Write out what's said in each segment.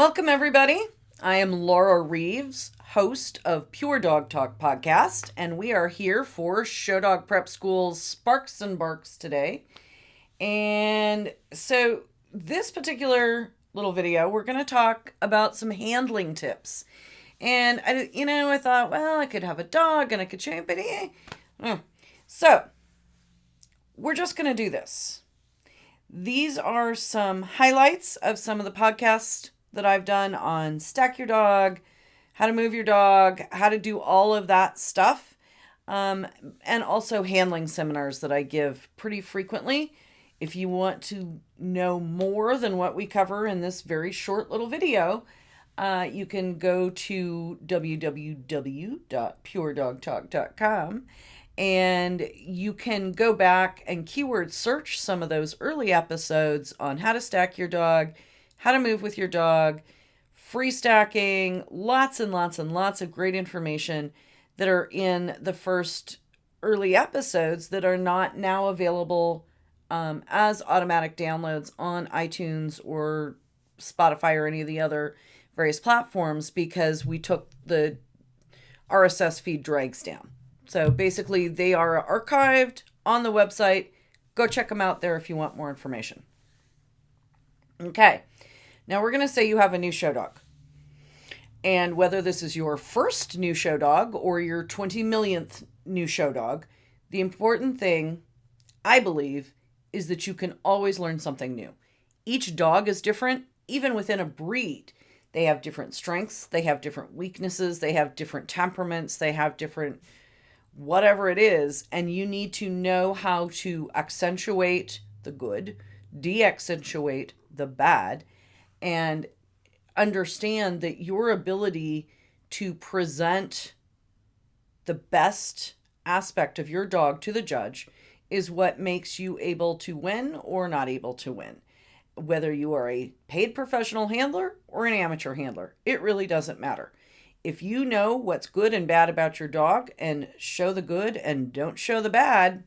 Welcome, everybody. I am Laura Reeves, host of Pure Dog Talk podcast, and we are here for Show Dog Prep School's Sparks and Barks today. And so, this particular little video, we're going to talk about some handling tips. And I thought, well, I could have a dog and I could show you, but So, we're just going to do this. These are some highlights of some of the podcasts that I've done on stack your dog, how to move your dog, how to do all of that stuff, and also handling seminars that I give pretty frequently. If you want to know more than what we cover in this very short little video, you can go to www.puredogtalk.com and you can go back and keyword search some of those early episodes on how to stack your dog, how to move with your dog, free stacking, lots and lots and lots of great information that are in the first early episodes that are not now available as automatic downloads on iTunes or Spotify or any of the other various platforms because we took the RSS feed drags down. So basically they are archived on the website. Go check them out there if you want more information. Okay. Now we're going to say you have a new show dog. And whether this is your first new show dog or your 20 millionth new show dog, the important thing, I believe, is that you can always learn something new. Each dog is different, even within a breed. They have different strengths, they have different weaknesses, they have different temperaments, they have different whatever it is, and you need to know how to accentuate the good, de-accentuate the bad, and understand that your ability to present the best aspect of your dog to the judge is what makes you able to win or not able to win. Whether you are a paid professional handler or an amateur handler, it really doesn't matter. If you know what's good and bad about your dog and show the good and don't show the bad,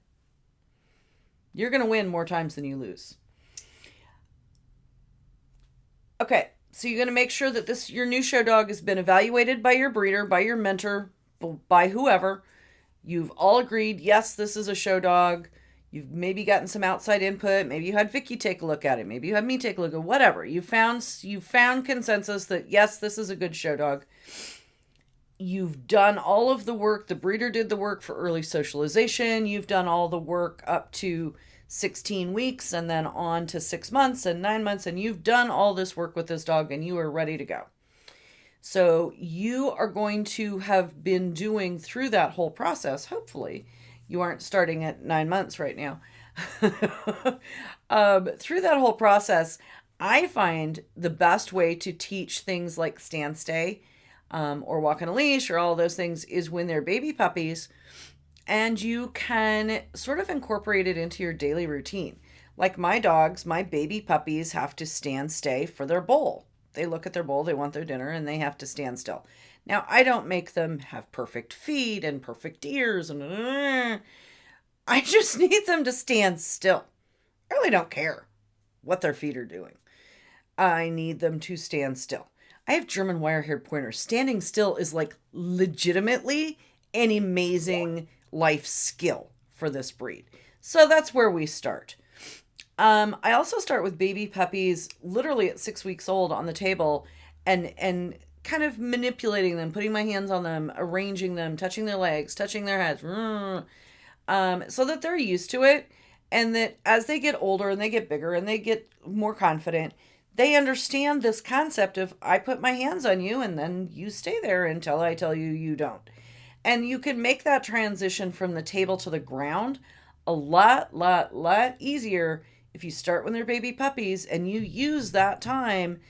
you're going to win more times than you lose. Okay, so you're going to make sure that your new show dog has been evaluated by your breeder, by your mentor, by whoever. You've all agreed, yes, this is a show dog. You've maybe gotten some outside input. Maybe you had Vicky take a look at it. Maybe you had me take a look at it. Whatever. You found consensus that, yes, this is a good show dog. You've done all of the work. The breeder did the work for early socialization. You've done all the work up to 16 weeks and then on to 6 months and 9 months. And you've done all this work with this dog and you are ready to go. So you are going to have been doing through that whole process. Hopefully you aren't starting at 9 months right now. Through that whole process, I find the best way to teach things like stand, stay, or walk on a leash or all those things is when they're baby puppies and you can sort of incorporate it into your daily routine. Like my dogs, my baby puppies have to stand, stay for their bowl. They look at their bowl, they want their dinner, and they have to stand still. Now, I don't make them have perfect feet and perfect ears. I just need them to stand still. I really don't care what their feet are doing. I need them to stand still. I have German wire-haired pointers. Standing still is like legitimately an amazing life skill for this breed. So that's where we start. I also start with baby puppies literally at 6 weeks old on the table and kind of manipulating them, putting my hands on them, arranging them, touching their legs, touching their heads, so that they're used to it. And that as they get older and they get bigger and they get more confident, they understand this concept of I put my hands on you and then you stay there until I tell you you don't. And you can make that transition from the table to the ground a lot easier if you start when they're baby puppies and you use that time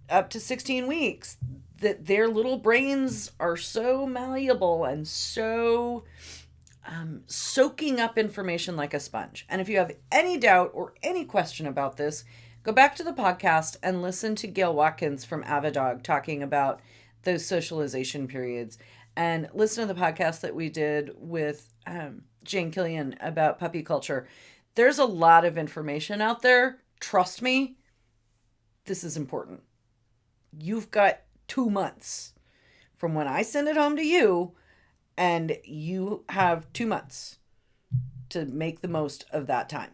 up to 16 weeks, that their little brains are so malleable and so soaking up information like a sponge. And if you have any doubt or any question about this, go back to the podcast and listen to Gail Watkins from Avidog talking about those socialization periods. And listen to the podcast that we did with Jane Killian about puppy culture. There's a lot of information out there. Trust me, this is important. you've got 2 months from when I send it home to you, and you have 2 months to make the most of that time.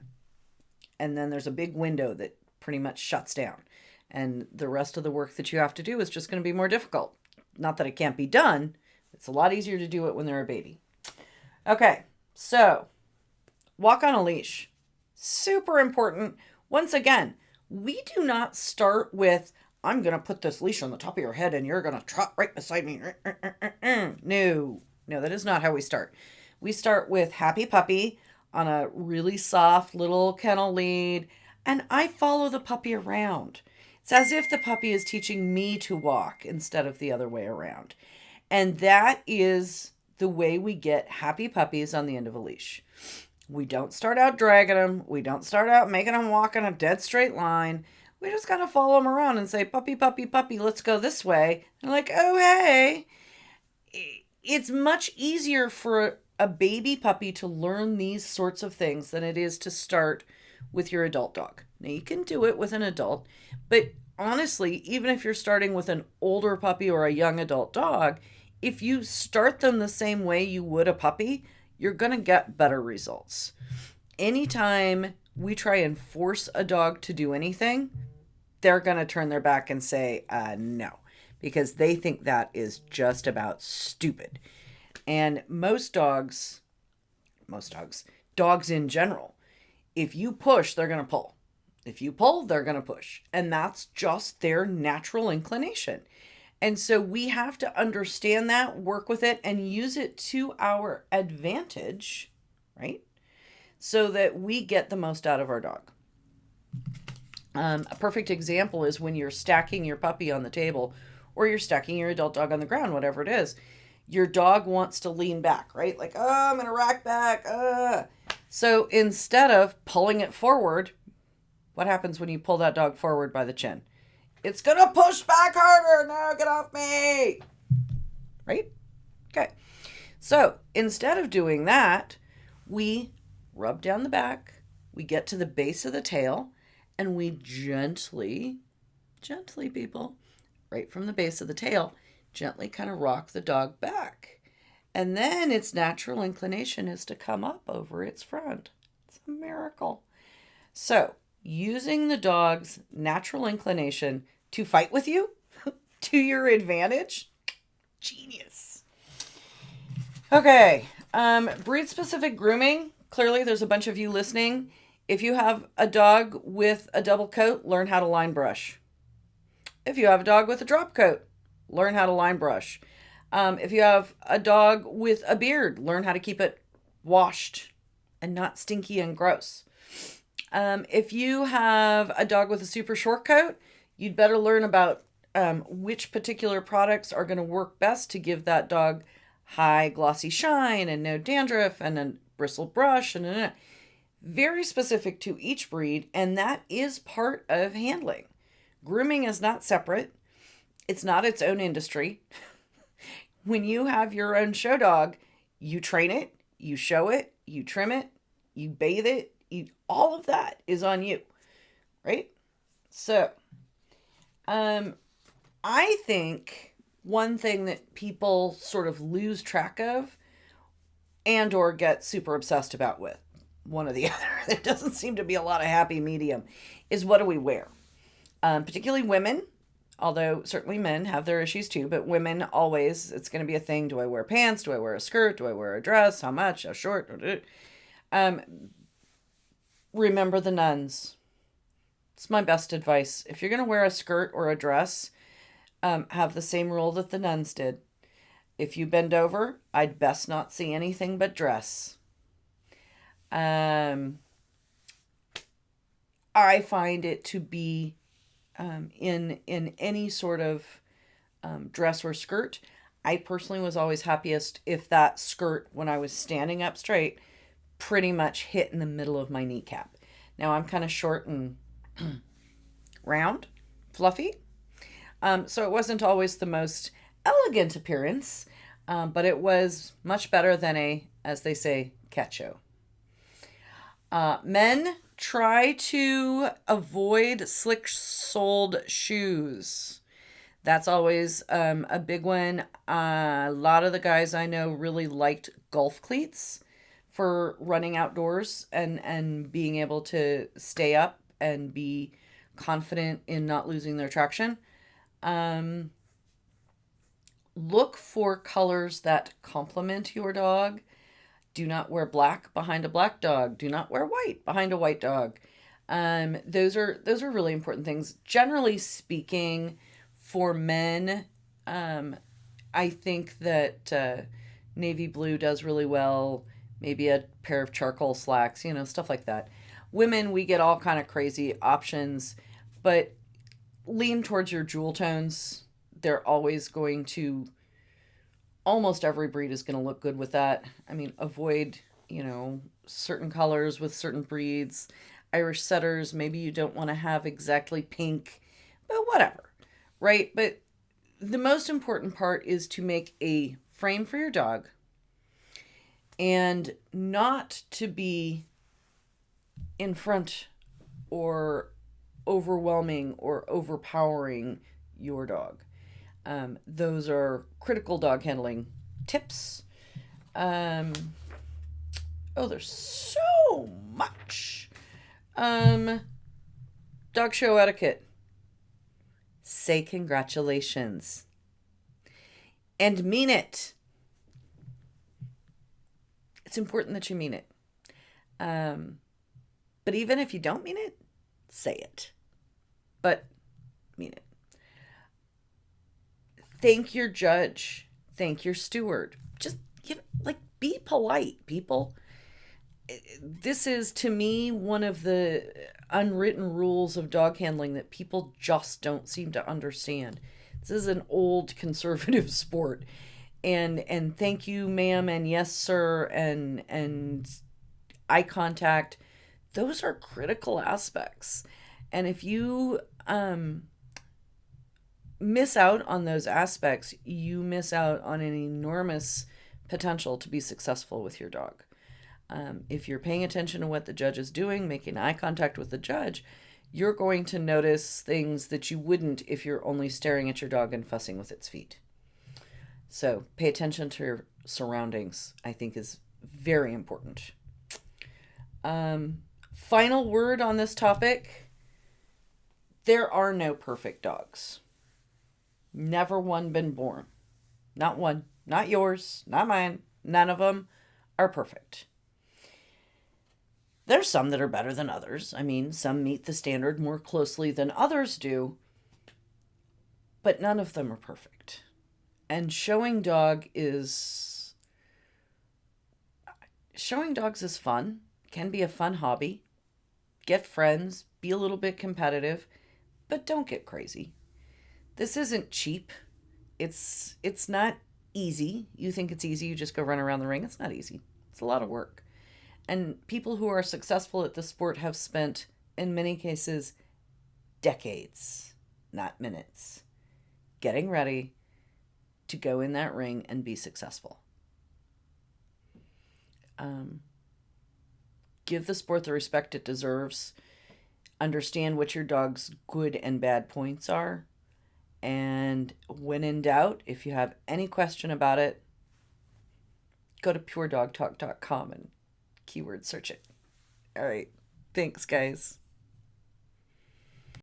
And then there's a big window that pretty much shuts down. And the rest of the work that you have to do is just going to be more difficult. Not that it can't be done. It's a lot easier to do it when they're a baby. Okay, so walk on a leash. Super important. Once again, we do not start with, I'm going to put this leash on the top of your head and you're going to trot right beside me. No, that is not how we start. We start with happy puppy on a really soft little kennel lead, and I follow the puppy around. It's as if the puppy is teaching me to walk instead of the other way around. And that is the way we get happy puppies on the end of a leash. We don't start out dragging them. We don't start out making them walk in a dead straight line. We just kind of follow them around and say, puppy, puppy, puppy, let's go this way. And like, oh, hey. It's much easier for a baby puppy to learn these sorts of things than it is to start with your adult dog. Now, you can do it with an adult, but honestly, even if you're starting with an older puppy or a young adult dog, if you start them the same way you would a puppy, you're going to get better results. Anytime we try and force a dog to do anything, they're going to turn their back and say, no, because they think that is just about stupid. And dogs in general, if you push, they're going to pull. If you pull, they're going to push. And that's just their natural inclination. And so we have to understand that, work with it, and use it to our advantage, right? So that we get the most out of our dog. A perfect example is when you're stacking your puppy on the table, or you're stacking your adult dog on the ground, whatever it is. Your dog wants to lean back, right? Like, I'm going to rack back. So instead of pulling it forward, what happens when you pull that dog forward by the chin? It's going to push back harder. No, get off me. Right? Okay. So instead of doing that, we rub down the back, we get to the base of the tail, and we gently, people, right from the base of the tail, gently kind of rock the dog back. And then its natural inclination is to come up over its front. It's a miracle. So, using the dog's natural inclination to fight with you to your advantage, genius. Okay, breed-specific grooming. Clearly, there's a bunch of you listening. If you have a dog with a double coat, learn how to line brush. If you have a dog with a drop coat, learn how to line brush. If you have a dog with a beard, learn how to keep it washed and not stinky and gross. If you have a dog with a super short coat, you'd better learn about which particular products are going to work best to give that dog high glossy shine and no dandruff and a bristle brush and very specific to each breed, and that is part of handling. Grooming is not separate. It's not its own industry. When you have your own show dog, you train it, you show it, you trim it, you bathe it, all of that is on you, right? So, I think one thing that people sort of lose track of and or get super obsessed about with, one or the other, there doesn't seem to be a lot of happy medium, is what do we wear? Particularly women, although certainly men have their issues too, but women always, it's going to be a thing. Do I wear pants? Do I wear a skirt? Do I wear a dress? How much? How short? Remember the nuns. It's my best advice. If you're going to wear a skirt or a dress, have the same rule that the nuns did. If you bend over, I'd best not see anything but dress. I find it to be in any sort of dress or skirt. I personally was always happiest if that skirt, when I was standing up straight, pretty much hit in the middle of my kneecap. Now I'm kind of short and round, fluffy. So it wasn't always the most elegant appearance, but it was much better than a, as they say, cacho. Men, try to avoid slick-soled shoes. That's always a big one. A lot of the guys I know really liked golf cleats for running outdoors and being able to stay up and be confident in not losing their traction. Um, Look for colors that complement your dog. Do not wear black behind a black dog. Do not wear white behind a white dog. Those are really important things. Generally speaking, for men, um, I think that navy blue does really well. Maybe a pair of charcoal slacks, stuff like that. Women, we get all kind of crazy options, but lean towards your jewel tones. They're always going to, almost every breed is going to look good with that. I mean, avoid, certain colors with certain breeds. Irish setters, maybe you don't want to have exactly pink, but whatever, right? But the most important part is to make a frame for your dog and not to be in front or overwhelming or overpowering your dog. Those are critical dog handling tips. Oh, there's so much. Dog show etiquette. Say congratulations. And mean it. It's important that you mean it. But even if you don't mean it, say it. But mean it. Thank your judge. Thank your steward. Just be polite, people. This is, to me, one of the unwritten rules of dog handling that people just don't seem to understand. This is an old conservative sport. And thank you, ma'am, and yes, sir, and eye contact. Those are critical aspects. And if you miss out on those aspects, you miss out on an enormous potential to be successful with your dog. If you're paying attention to what the judge is doing, making eye contact with the judge, you're going to notice things that you wouldn't if you're only staring at your dog and fussing with its feet. So pay attention to your surroundings, I think, is very important. Final word on this topic. There are no perfect dogs. Never one been born. Not one. Not yours. Not mine. None of them are perfect. There's some that are better than others. I mean, some meet the standard more closely than others do, but none of them are perfect. And showing dogs is fun. Can be a fun hobby. Get friends, be a little bit competitive, but don't get crazy. This isn't cheap. It's not easy. You think it's easy, you just go run around the ring. It's not easy. It's a lot of work. And people who are successful at the sport have spent, in many cases, decades, not minutes, getting ready to go in that ring and be successful. Give the sport the respect it deserves. Understand what your dog's good and bad points are. And when in doubt, if you have any question about it, go to puredogtalk.com and keyword search it. All right. Thanks, guys.